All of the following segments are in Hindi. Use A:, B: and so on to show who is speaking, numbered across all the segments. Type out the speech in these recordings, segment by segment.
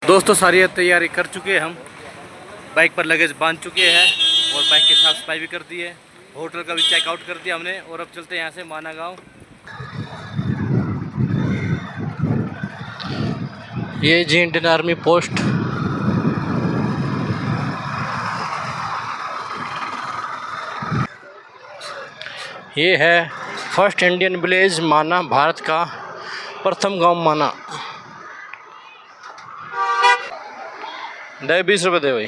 A: दोस्तों सारी तैयारी कर चुके हैं हम। बाइक पर लगेज बांध चुके हैं और बाइक की साफ सफाई भी कर दी है। होटल का भी चेकआउट कर दिया हमने और अब चलते हैं यहाँ से माना गाँव। ये जी इंडियन आर्मी पोस्ट। ये है फर्स्ट इंडियन विलेज माना, भारत का प्रथम गांव माना। दे 20 रुपये दे भाई।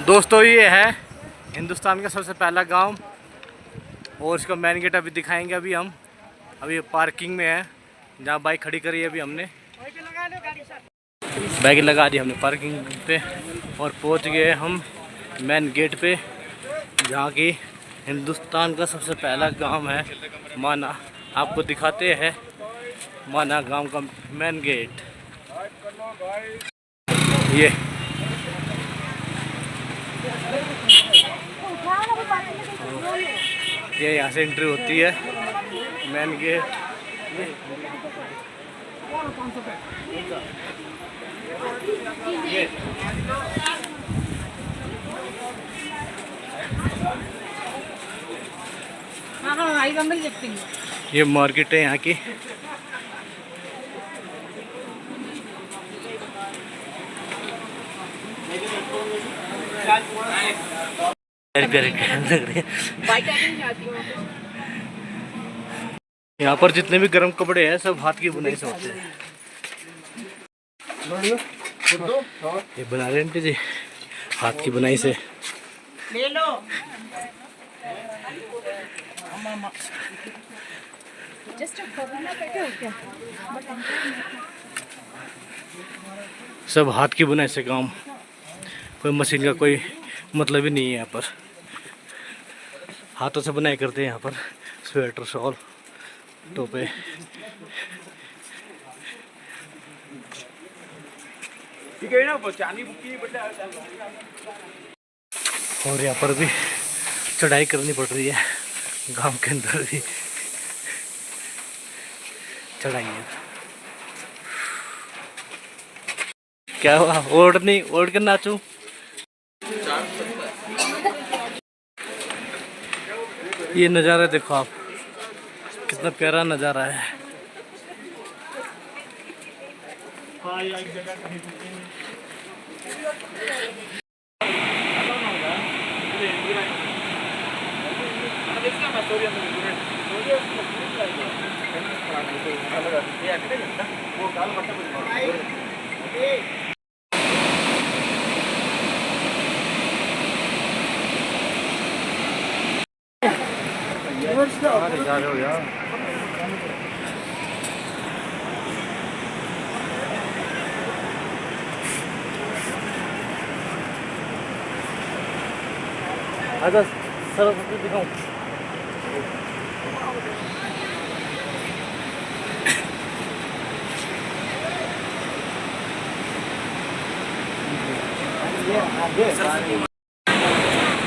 A: दोस्तों ये है हिंदुस्तान का सबसे पहला गांव और इसका मेन गेट अभी दिखाएंगे। अभी हम अभी पार्किंग में है जहाँ बाइक खड़ी करी है। अभी हमने बाइक लगा दी हमने पार्किंग पे और पहुंच गए हम मेन गेट पे, जहाँ की हिंदुस्तान का सबसे पहला गांव है माना। आपको दिखाते हैं माना गांव का मेन गेट। ये यहाँ से एंट्री होती है मेन गेट। ये मार्केट है यहाँ की। यहाँ पर जितने भी गर्म कपड़े हैं सब हाथ की बुनाई से होते हैं। ये बना रहे हैं जी हाथ की बुनाई से। ले लो। सब हाथ की बुनाई से काम, कोई मशीन का कोई मतलब ही नहीं है। यहाँ पर हाथों से बुनाई करते हैं। यहाँ पर स्वेटर, शॉल, टोपे। और यहाँ पर भी चढ़ाई करनी पड़ रही है। गांव के अंदर भी चढ़ाई है। क्या हुआ? ओढ़ नहीं ओढ़ के नाचूं? ये नज़ारा देखो आप, कितना प्यारा नज़ारा है। जा रहे हो यार? आजा सरस्वती दिखाऊं।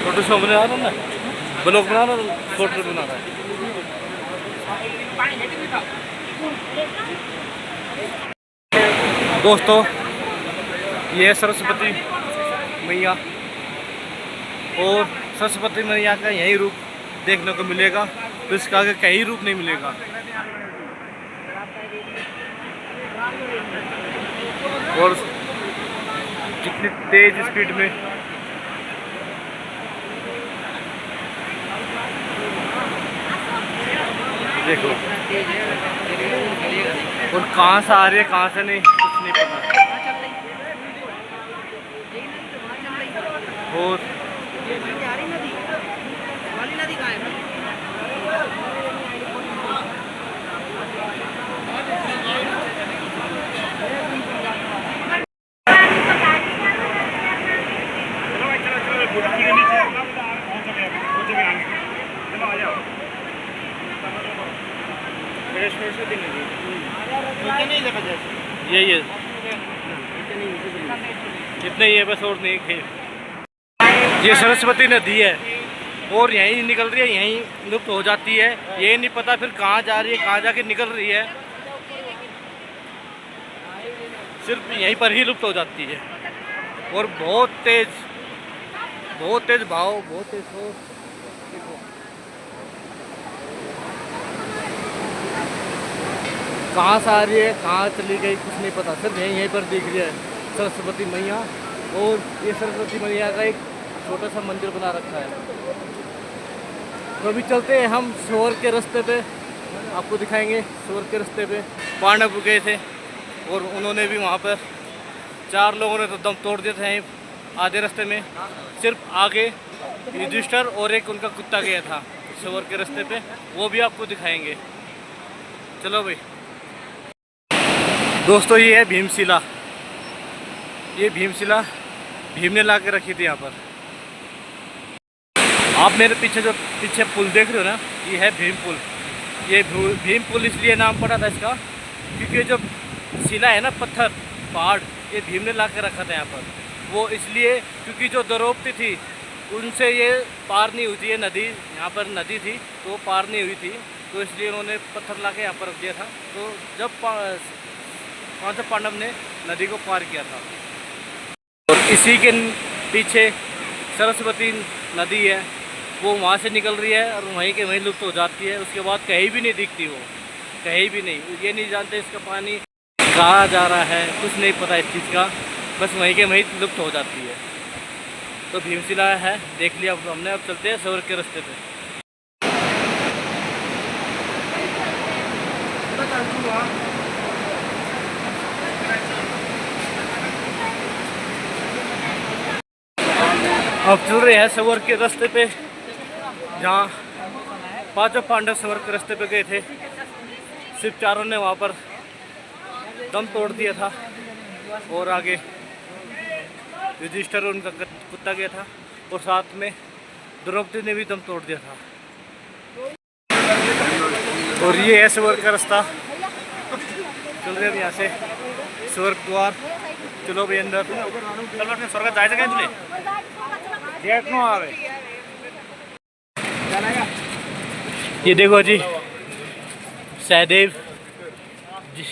A: फोटो शॉप बना रहा ना, ब्लॉग बना रहा, फोटो बना रहा है। दोस्तों ये है सरस्वती मैया और सरस्वती मैया का यही रूप देखने को मिलेगा, तो इसका आगे कहीं रूप नहीं मिलेगा। और कितनी तेज स्पीड में देखो, और कहाँ से आ रही है कहाँ से नहीं, कुछ नहीं पता। और यही है, इतना ही है बस, और नहीं। ये सरस्वती नदी है और यहीं निकल रही है, यहीं लुप्त हो जाती है। ये नहीं पता फिर कहाँ जा रही है, कहाँ जाके निकल रही है, सिर्फ यहीं पर ही लुप्त हो जाती है। और बहुत तेज भाव, बहुत तेज शोर। कहाँ से आ रही है, कहाँ चली गई, कुछ नहीं पता, सिर्फ यहीं पर दिख रही है सरस्वती मैया। और ये सरस्वती मैया का एक छोटा सा मंदिर बना रखा है। तो अभी चलते हैं हम शोर के रास्ते पे, आपको दिखाएंगे। शोर के रास्ते पे पांडव गए थे और उन्होंने भी वहाँ पर 4 लोगों ने तो दम तोड़ दिए थे आधे रास्ते में। सिर्फ आगे युधिष्ठिर और एक उनका कुत्ता गया था शोर के रास्ते पे, वो भी आपको दिखाएंगे। चलो भाई दोस्तों, ये है भीमशिला। ये भीमशिला भीम ने ला के रखी थी यहाँ पर। आप मेरे पीछे पुल देख रहे हो ना, ये है भीम पुल। ये भीम पुल इसलिए नाम पड़ा था इसका क्योंकि जो शिला है ना, पत्थर पहाड़, ये भीम ने ला के रखा था यहाँ पर। वो इसलिए क्योंकि जो द्रौपदी थी उनसे ये पार नहीं हुई थी, ये नदी, यहाँ पर नदी थी तो वो पार नहीं हुई थी, तो इसलिए उन्होंने पत्थर ला के यहाँ पर रख दिया था। तो जब पांचों पांडव ने नदी को पार किया था। और इसी के पीछे सरस्वती नदी है, वो वहाँ से निकल रही है और वहीं के वहीं लुप्त हो जाती है। उसके बाद कहीं भी नहीं दिखती, वो कहीं भी नहीं। ये नहीं जानते इसका पानी कहाँ जा रहा है, कुछ नहीं पता इस चीज़ का, बस वहीं के वहीं लुप्त हो जाती है। तो भीमशिला है, देख लिया हमने। अब चलते हैं शोर के रास्ते पे। अब चल रहे हैं शोर के रास्ते पे, जहाँ पांचों पांडव शोर के रास्ते पे गए थे। सिर्फ 4 ने वहाँ पर दम तोड़ दिया था और आगे युधिष्ठिर और उनका कुत्ता गया था और साथ में द्रौपदी ने भी दम तोड़ दिया था। और ये है स्वर्ग का रास्ता। चल रहे हैं यहाँ से स्वर्ग द्वार। चलो भाई अंदर। स्वर्ग जाए क्या तुझे गेट नो आवे। ये देखो जी सहदेव जी,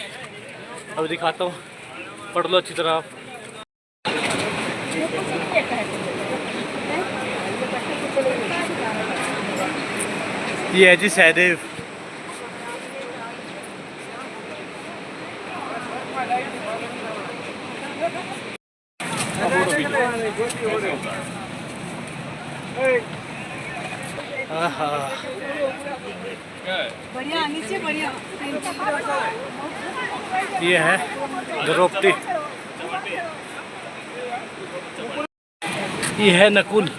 A: अब दिखाता हूँ, पढ़ लो अच्छी तरह आप। ये है जी सहदेव।
B: बढ़िया नीचे बढ़िया।
A: ये है द्रौपदी, ये है नकुल।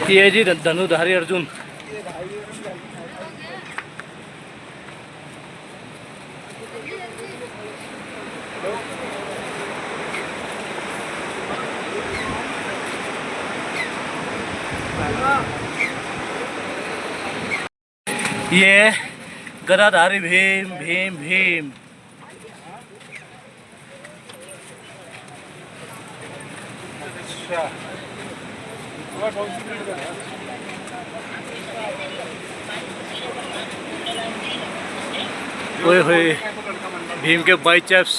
A: ये है जी धनुधारी अर्जुन। ये गदाधारी भीम भीम भीम। ओए होए भीम के बाइसेप्स।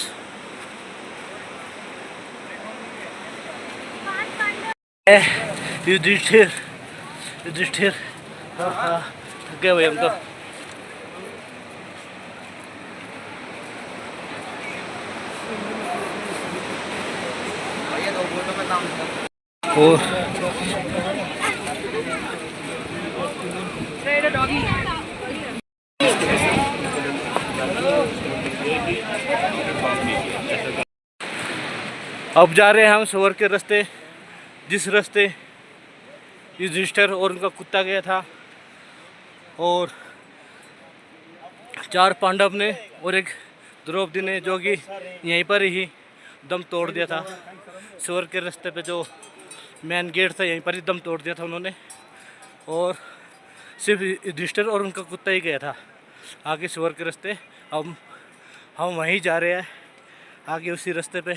A: युधिष्ठिर युधिष्ठिर, हाँ थक गए भाई हम तो। और अब जा रहे हैं हम शोर के रास्ते, जिस रास्ते युधिष्ठिर और उनका कुत्ता गया था। और 4 पांडव ने और एक द्रौपदी ने, जो कि यहीं पर ही दम तोड़ दिया था शोर के रास्ते पे जो मेन गेट था, यहीं पर ही दम तोड़ दिया था उन्होंने, और सिर्फ युधिष्ठिर और उनका कुत्ता ही गया था आगे स्वर्ग के रास्ते। अब हम वहीं जा रहे हैं आगे उसी रास्ते पे।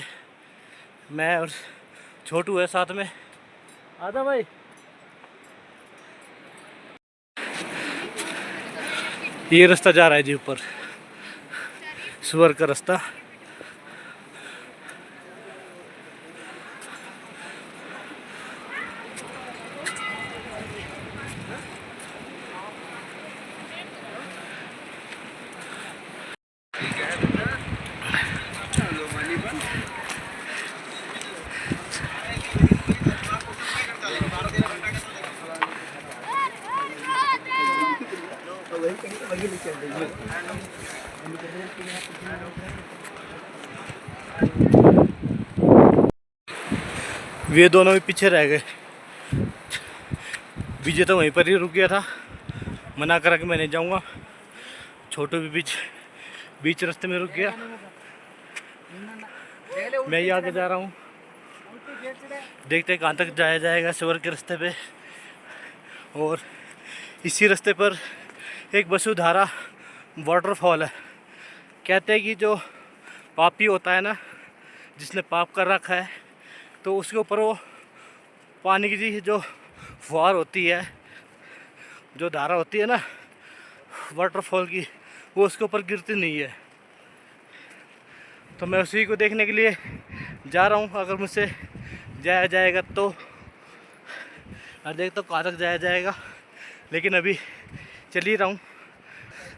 A: मैं और छोटू है साथ में। आदा भाई, ये रास्ता जा रहा है जी ऊपर, स्वर्ग का रास्ता। वे दोनों भी पीछे रह गए। विजय तो वहीं पर ही रुक गया था, मना करा कि मैं नहीं जाऊंगा। छोटू भी बीच रास्ते में रुक गया। मैं ही आगे जा रहा हूँ, देखते कहाँ तक जाया जाएगा स्वर्ग के रास्ते पे। और इसी रास्ते पर एक वसुधारा वाटरफॉल है। कहते हैं कि जो पापी होता है ना, जिसने पाप कर रखा है, तो उसके ऊपर वो पानी की जो फुहार होती है, जो धारा होती है ना वाटरफॉल की, वो उसके ऊपर गिरती नहीं है। तो मैं उसी को देखने के लिए जा रहा हूँ। अगर मुझसे जाया जाएगा तो, देखता हूँ कहाँ तक जाया जाएगा, लेकिन अभी चल ही रहा हूँ।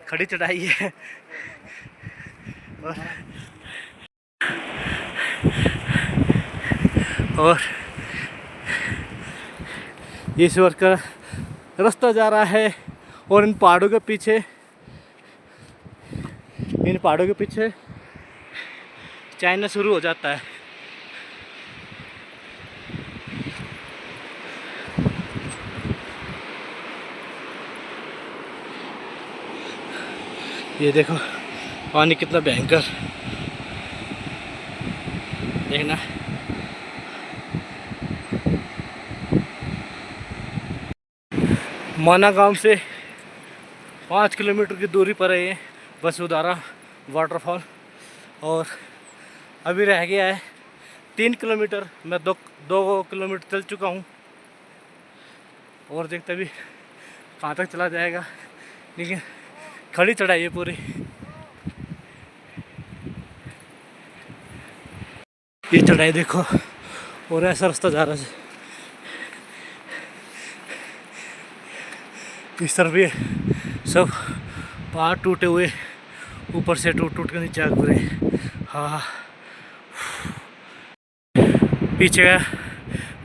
A: खड़ी चढ़ाई है और ये स्वर्ग का रास्ता जा रहा है। और इन पहाड़ों के पीछे चाइना शुरू हो जाता है। ये देखो पानी कितना भयंकर, देखना। माना गांव से 5 किलोमीटर की दूरी पर है ये वसुधारा वाटरफॉल। और अभी रह गया है 3 किलोमीटर। मैं 2 किलोमीटर चल चुका हूँ और देखते भी कहाँ तक चला जाएगा। लेकिन खड़ी चढ़ाई है पूरी। ये चढ़ाई देखो, और ऐसा रास्ता जा रहा है। इस तरफ ये सब पहाड़ टूटे हुए, ऊपर से टूट के नीचे आ गिरे। हाँ, पीछे का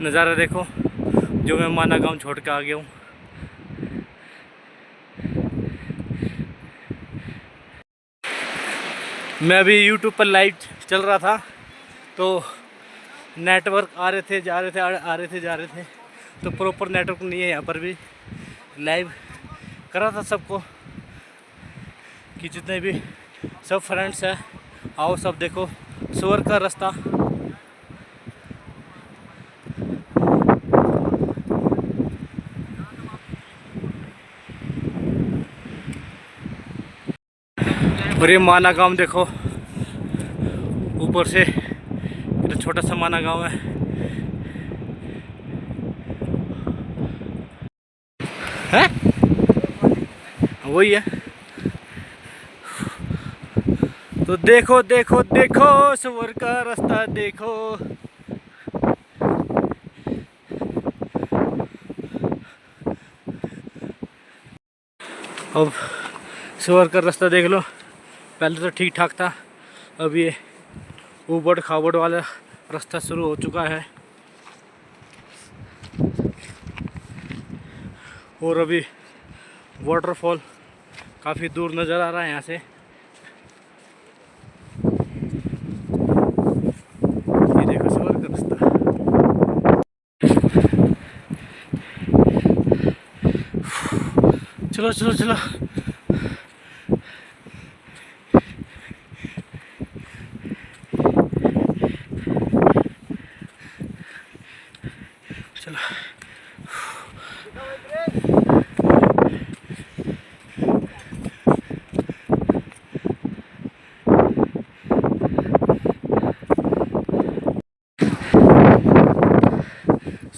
A: नज़ारा देखो, जो मैं माना गांव छोड़ के आ गया हूँ। मैं अभी यूट्यूब पर लाइव चल रहा था, तो नेटवर्क आ रहे थे जा रहे थे, तो प्रॉपर नेटवर्क नहीं है यहाँ पर भी। लाइव करा था सबको कि जितने भी सब फ्रेंड्स हैं, आओ सब देखो स्वर्ग का रास्ता। और ये माना गांव देखो, ऊपर से इतना छोटा सा माना गांव है। हैं? वही है। तो देखो देखो देखो स्वर्ग का रास्ता देखो। अब स्वर्ग का रास्ता देख लो। पहले तो ठीक ठाक था, अब ये ऊबड़ खाबड़ वाला रास्ता शुरू हो चुका है। और अभी वाटरफॉल काफ़ी दूर नज़र आ रहा है यहाँ से। ये देखो स्वर्ग का रास्ता। चलो चलो चलो।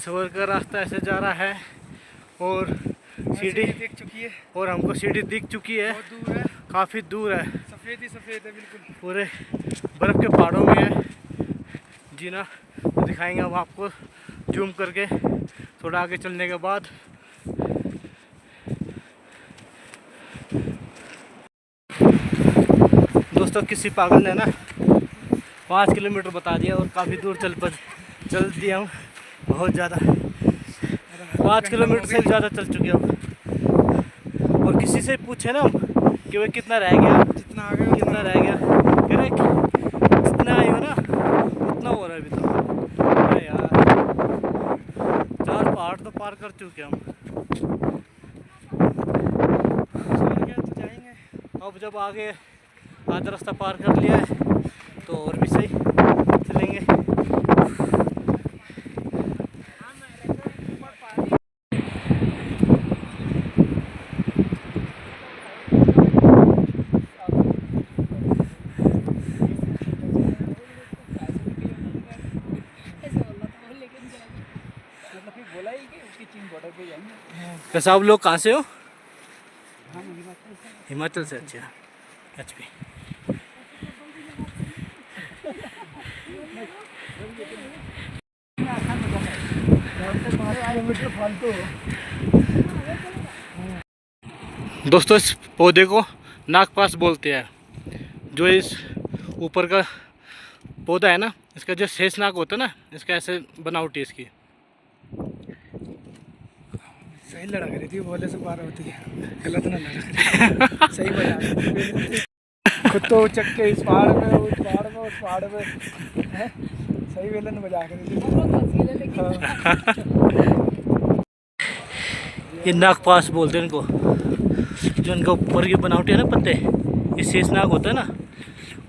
A: सफर का रास्ता ऐसे जा रहा है और सीढ़ी
C: दिख चुकी है,
A: और हमको सीढ़ी दिख चुकी है,
C: बहुत दूर है,
A: काफ़ी दूर है,
C: सफ़ेद ही सफ़ेद है बिल्कुल।
A: पूरे बर्फ़ के पहाड़ों में है जीना। तो दिखाएंगे हम आपको जूम करके थोड़ा आगे चलने के बाद। दोस्तों किसी पागल ने ना 5 किलोमीटर बता दिया और काफ़ी दूर चल दिए हम, बहुत ज़्यादा 5 किलोमीटर से ज़्यादा चल चुके हम। और किसी से पूछे ना हम कि भाई कितना रह गया,
C: जितना आ गया
A: कितना रह गया, कह रहे जितना आई हो ना उतना हो रहा है अभी तो। अरे यार 4 पहाड़ तो पार कर चुके हम।
C: तो जाएंगे।
A: अब जब आगे आधा रास्ता पार कर लिया है तो और भी सही चलेंगे।
C: बोला ही कि उसकी चीन बॉर्डर पे जाएंगे।
A: कैसा आप लोग कहाँ से हो? हिमाचल से। अच्छा एचपी। दोस्तों इस पौधे को नागपास बोलते हैं। जो इस ऊपर का पौधा है ना, इसका जो शेष नाग होता है ना, इसका ऐसे बनावटी इसकी।
C: सही लड़क रही थी, बोले से पार होती है, गलत ना लड़क। सही बजा खुद तो चक के इस पहाड़ में, उस पहाड़ में, उस पहाड़ में है? सही वेलन बजा कर
A: ये नागपास बोलते हैं इनको। जो इनका ऊपर की बनावटी है ना पत्ते, ये शेष नाग होता है ना,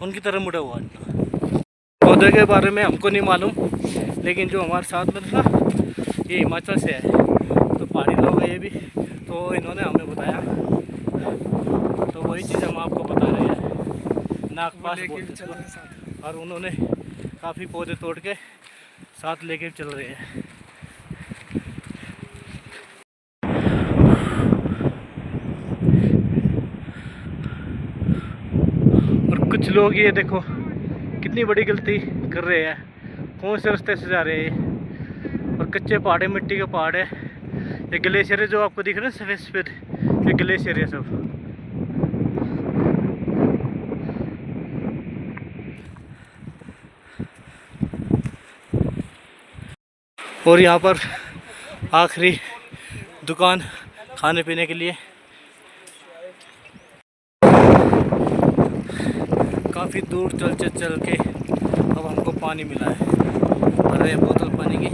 A: उनकी तरह मुड़ा हुआ है। पौधे के बारे में हमको नहीं मालूम, लेकिन जो हमारे साथ में था ये हिमाचल से है, तो पहाड़ी लोग है ये भी, तो इन्होंने हमें बताया, तो वही चीज़ हम आपको बता रहे हैं। नागपास बोलते हैं। और उन्होंने काफ़ी पौधे तोड़ के साथ लेके चल रहे हैं। और कुछ लोग ये देखो कितनी बड़ी गलती कर रहे हैं, कौन से रास्ते से जा रहे हैं। और कच्चे पहाड़ है, मिट्टी के पहाड़ है। ये ग्लेशियर है जो आपको दिख रहा है सफ़ेद सफ़ेद, ये ग्लेशियर है सब। और यहाँ पर आखिरी दुकान खाने पीने के लिए। काफ़ी दूर चल के अब हमको पानी मिला है, भर रहे हैं बोतल पानी की।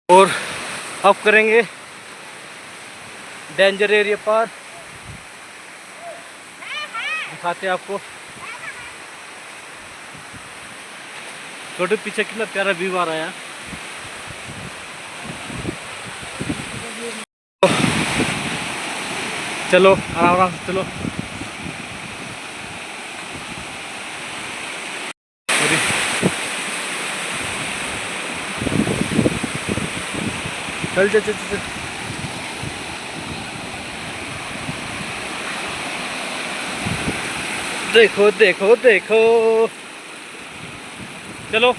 A: और अब करेंगे डेंजर एरिया पार, दिखाते हैं आपको। छोटे पीछे कितना प्यारा व्यू आ रहा है। चलो आराम आराम से चलो। चल चल चल चल। देखो देखो देखो, चलो।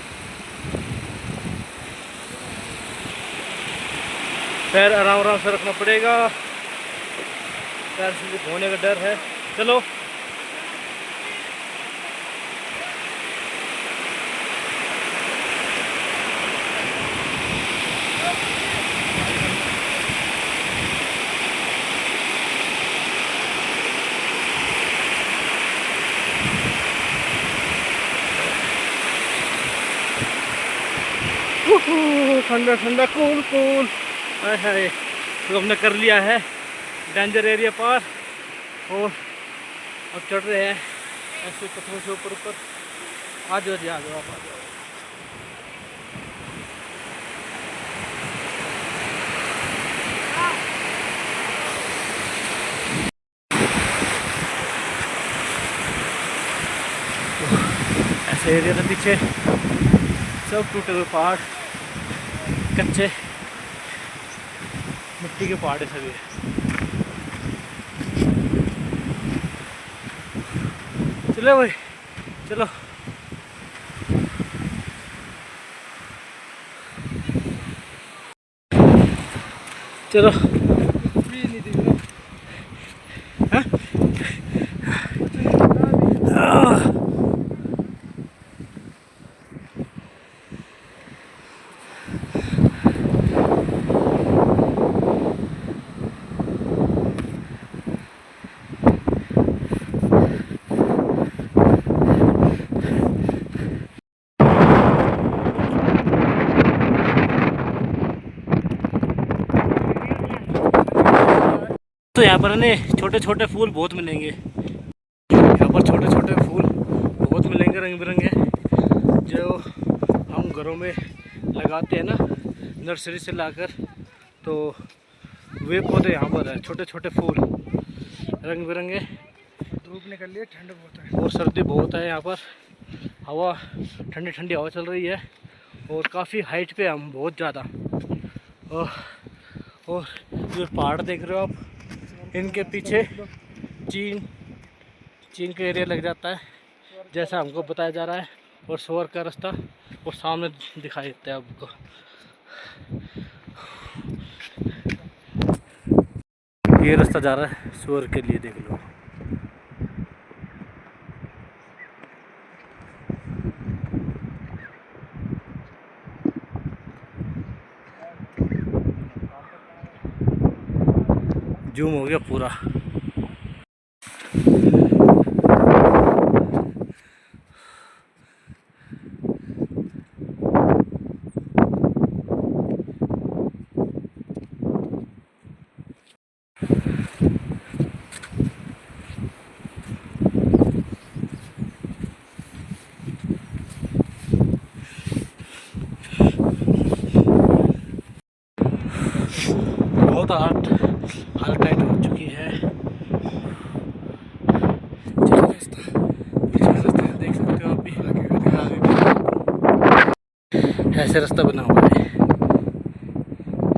A: पैर आराम आराम से रखना पड़ेगा, पैर स्लिप होने का डर है। चलो ठंडा ठंडा कूल कूल। हाय हाय, तो हमने कर लिया है डेंजर एरिया पार और अब चढ़ रहे हैं ऐसे पत्थरों से ऊपर ऊपर। आ जाओ जी, आ जाओ आप, आ जाओ। ऐसे एरिया था पीछे, सब टूटे हुए पहाड़। कच्चे मिट्टी के पहाड़ सभी। चलो भाई चलो। चलो तो यहाँ पर ने छोटे छोटे फूल बहुत मिलेंगे। यहाँ पर छोटे छोटे फूल बहुत मिलेंगे रंग बिरंगे, जो हम घरों में लगाते हैं ना नर्सरी से लाकर। तो वे पौधे यहाँ पर है, छोटे छोटे फूल रंग बिरंगे।
C: धूप निकल रही है, ठंड बहुत है
A: और सर्दी बहुत है यहाँ पर। हवा ठंडी ठंडी हवा चल रही है और काफ़ी हाइट पे हम बहुत ज़्यादा। और जो पहाड़ देख रहे हो आप, इनके पीछे चीन का एरिया लग जाता है जैसा हमको बताया जा रहा है। और स्वर्ग का रास्ता और सामने दिखाई देता है आपको। ये रास्ता जा रहा है स्वर्ग के लिए, देख लो। जूम हो गया पूरा। बहुत हालत टाइट हो चुकी है। देख सकते हो आप भी, ऐसे रास्ता बना हुआ है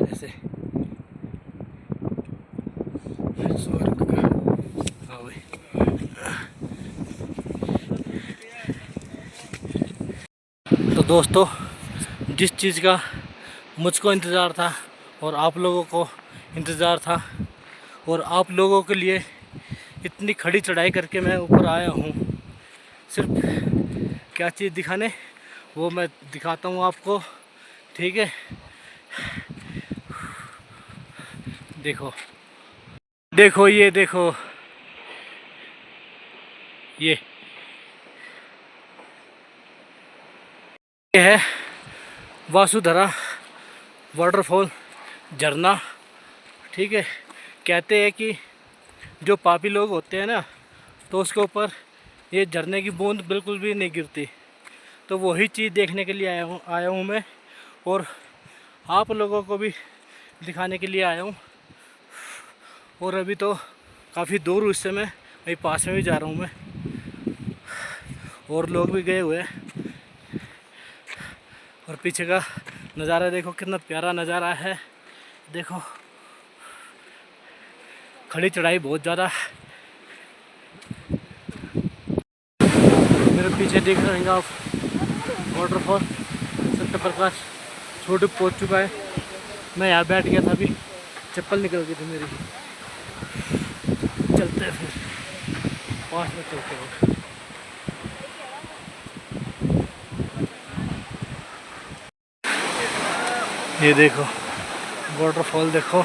A: ऐसे स्वर्ग का। हाँ भाई, तो दोस्तों जिस चीज़ का मुझको इंतज़ार था और आप लोगों को इंतज़ार था, और आप लोगों के लिए इतनी खड़ी चढ़ाई करके मैं ऊपर आया हूँ, सिर्फ क्या चीज़ दिखाने, वो मैं दिखाता हूँ आपको। ठीक है, देखो देखो ये देखो, ये है वासुधरा वाटरफॉल, झरना। ठीक है, कहते हैं कि जो पापी लोग होते हैं ना, तो उसके ऊपर ये झरने की बूंद बिल्कुल भी नहीं गिरती। तो वही चीज़ देखने के लिए आया हूँ मैं, और आप लोगों को भी दिखाने के लिए आया हूँ। और अभी तो काफ़ी दूर हूँ, इससे मैं वही पास में भी जा रहा हूँ मैं, और लोग भी गए हुए हैं। और पीछे का नज़ारा देखो, कितना प्यारा नज़ारा है। देखो खड़ी चढ़ाई बहुत ज़्यादा। मेरे पीछे देख रहे हैं आप वाटरफॉल सत्य प्रकाश छोटे पहुँच चुका है। मैं यहाँ बैठ गया था, अभी चप्पल निकल गई थी मेरी। चलते हैं फिर, पास में चलते हैं। ये देखो वाटरफॉल देखो,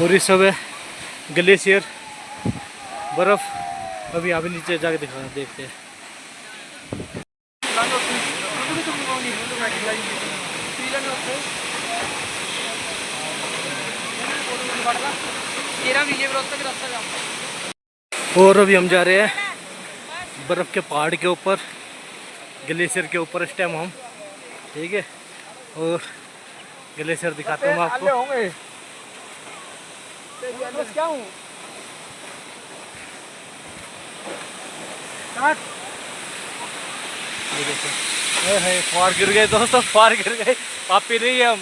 A: और ये सब है ग्लेशियर, बर्फ़। अभी यहाँ पे नीचे जाके देखते हैं। और अभी हम जा रहे हैं बर्फ़ के पहाड़ के ऊपर। ग्लेशियर के ऊपर इस टाइम हम, ठीक है। और ग्लेशियर दिखाते हूँ आपको।
C: होंगे क्या हूँ
A: ये देखो, फार गिर गए दोस्तों, फार गिर गए। पापी नहीं है हम।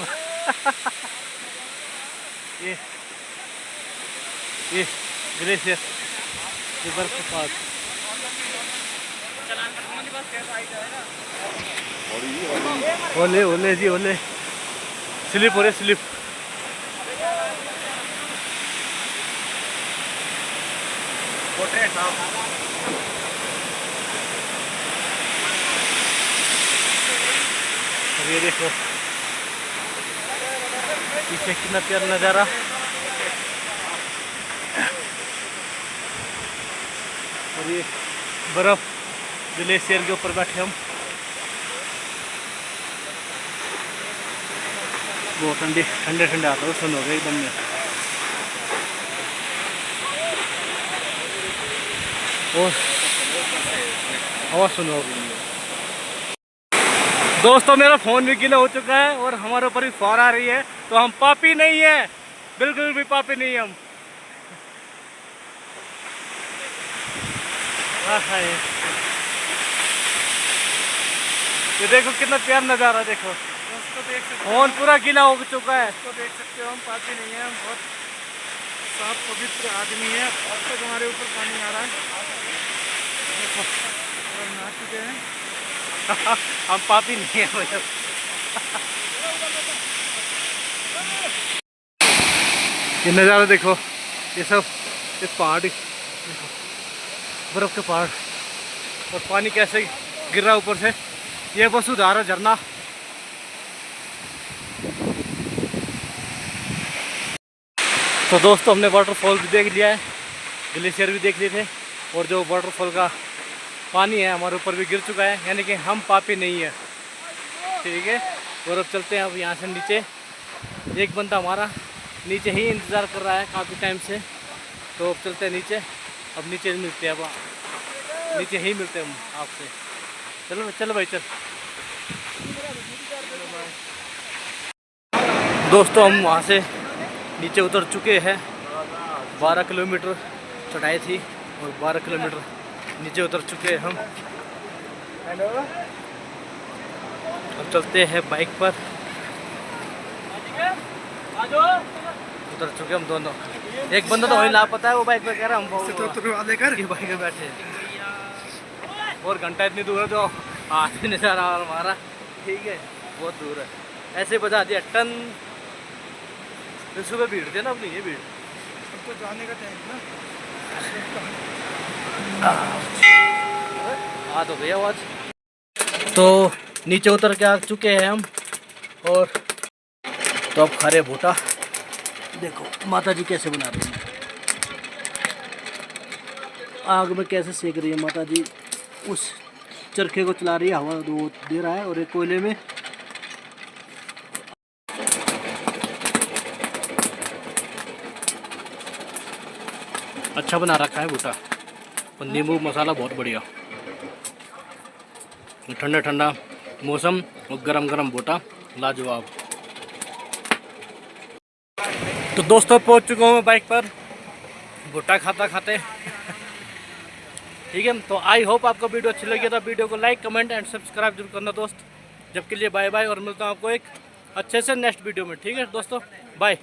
A: ये ग्लेशियर, ये बर्फ के पास। ओले ओले जी ओले, स्लिप हो रहे, स्लिप। और ये देखो पीछे कितना प्यारा नज़ारा। और ये बर्फ, ग्लेशियर के ऊपर बैठे हम। बहुत ठंडे ठंडे ठंडे आता है, सुन हो गए एकदम में। और हवा सुनो दोस्तों, मेरा फ़ोन भी गीला हो चुका है और हमारे ऊपर भी फौर आ रही है। तो हम पापी नहीं है, बिल्कुल भी पापी नहीं है हम। हाँ ये देखो कितना प्यारा नज़ारा, देखो
C: दोस्तों देख सकते
A: फोन पूरा गीला हो चुका है।
C: हो, देख सकते हो हम पापी नहीं है, हम बहुत साफ पवित्र आदमी है। अब तक हमारे ऊपर पानी आ रहा है, देखो और नहा चुके हैं।
A: हम पापी नहीं है भैया। ये नज़ारा देखो, ये सब ये पहाड़, देखो बर्फ के पहाड़ और पानी कैसे गिर रहा है ऊपर से। ये वसुधारा झरना। तो दोस्तों हमने वाटरफॉल भी देख लिया है, ग्लेशियर भी देख लिए थे, और जो वाटरफॉल का पानी है हमारे ऊपर भी गिर चुका है, यानी कि हम पापी नहीं है, ठीक है। और अब चलते हैं अब यहाँ से नीचे। एक बंदा हमारा नीचे ही इंतज़ार कर रहा है काफ़ी टाइम से, तो अब चलते हैं नीचे। अब नीचे मिलते हैं, अब नीचे ही मिलते हैं हम आपसे। चलो चलो भाई चल। दोस्तों हम वहाँ से नीचे उतर चुके हैं। 12 किलोमीटर चढ़ाई थी और 12 किलोमीटर नीचे उतर चुके हैं हम।
C: हेलो,
A: अब चलते हैं बाइक पर। उतर चुके हम दोनों। एक बंदा तो वही लापता है, वो बाइक पर कह रहा हम
C: लेकर
A: ये बाइक में बैठे हैं। और घंटा इतनी दूर है जो हाथ भी नजर आ रहा हमारा, ठीक है, बहुत दूर है। ऐसे बजा दिया टन। फिर सुबह भीड़ थी ना, अपनी ये भीड़।
C: अब तो जाने का टाइम ना,
A: आ तो गई आवाज। तो नीचे उतर के आ चुके हैं हम, और तो अब खा रहे भूटा। देखो माता जी कैसे बना रही हैं, आग में कैसे सेक रही है माता जी। उस चरखे को चला रही है, हवा दे रहा है, और एक कोयले में अच्छा बना रखा है भूटा। और नींबू मसाला बहुत बढ़िया। ठंडा ठंडा मौसम और गरम गरम भूटा, लाजवाब। तो दोस्तों पहुंच चुका हूँ मैं बाइक पर, भुट्टा खाता खाते। ठीक है, तो आई होप आपको वीडियो अच्छी लगी था। वीडियो को लाइक कमेंट एंड सब्सक्राइब जरूर करना दोस्त। जब के लिए बाय बाय, और मिलता हूँ आपको एक अच्छे से नेक्स्ट वीडियो में। ठीक है दोस्तों, बाय।